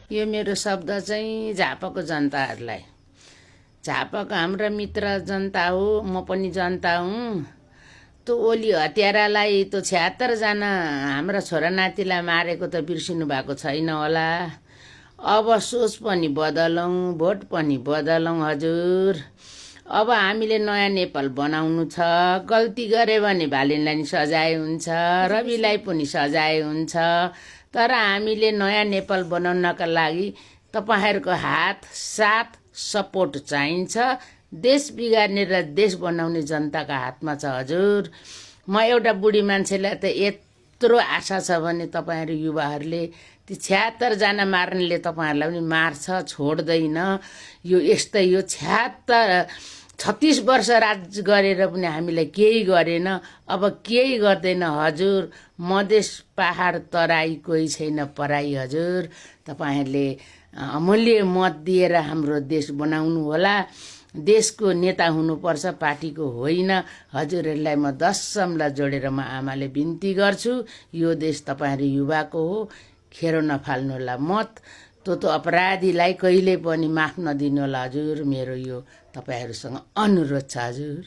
यो मेरो शब्द चाहिँ झापाको जनताहरूलाई। झापाको हाम्रा मित्र जनता हो, म पनि जनता हुँ। त्यो ओली हत्यारालाई त्यो 76 जना हाम्रा छोरा नातिलाई मारेको त बिर्सिनु भएको छैन होला। अब सोच पनि बदलौँ, भोट पनि बदलौँ हजुर। अब हामीले नयाँ नेपाल बनाउनु छ। गल्ती गरे भने भालिनलाई नि सजाय हुन्छ, रविलाई पनि सजाय हुन्छ। तर हामीले नयाँ नेपाल बनाउनका लागि तपाईहरुको हात, साथ, सपोर्ट चाहिन्छ। देश बिगार्ने र देश बनाउने जनताका हातमा छ हजुर। म एउटा बुढी मान्छेलाई त यत्रो आशा छ भने तपाईहरु युवाहरूले ती 76 जना मार्नेले तपाईहरुलाई पनि मार्छ, छोड्दैन। यो यस्तै यो 36 वर्ष राज गरेर पनि हामीलाई केही गरेन, अब केही गर्दैन हजुर। मधेस पहाड तराई कोही छैन पराई हजुर। तपाईहरुले अमूल्य मत दिएर हाम्रो देश बनाउनु होला। देशको नेता हुनुपर्छ, पार्टीको होइन। हजुरहरूलाई म 10 समलाई जोडेर म आमाले बिन्ती गर्छु, यो देश तपाईहरु युवाको हो, खेरो नफाल्नु होला मत। त्यो अपराधीलाई कहिले पनि माफ नदिनु होला हजुर। मेरो यो तपाईहरुसँग अनुरोध छ हजुर।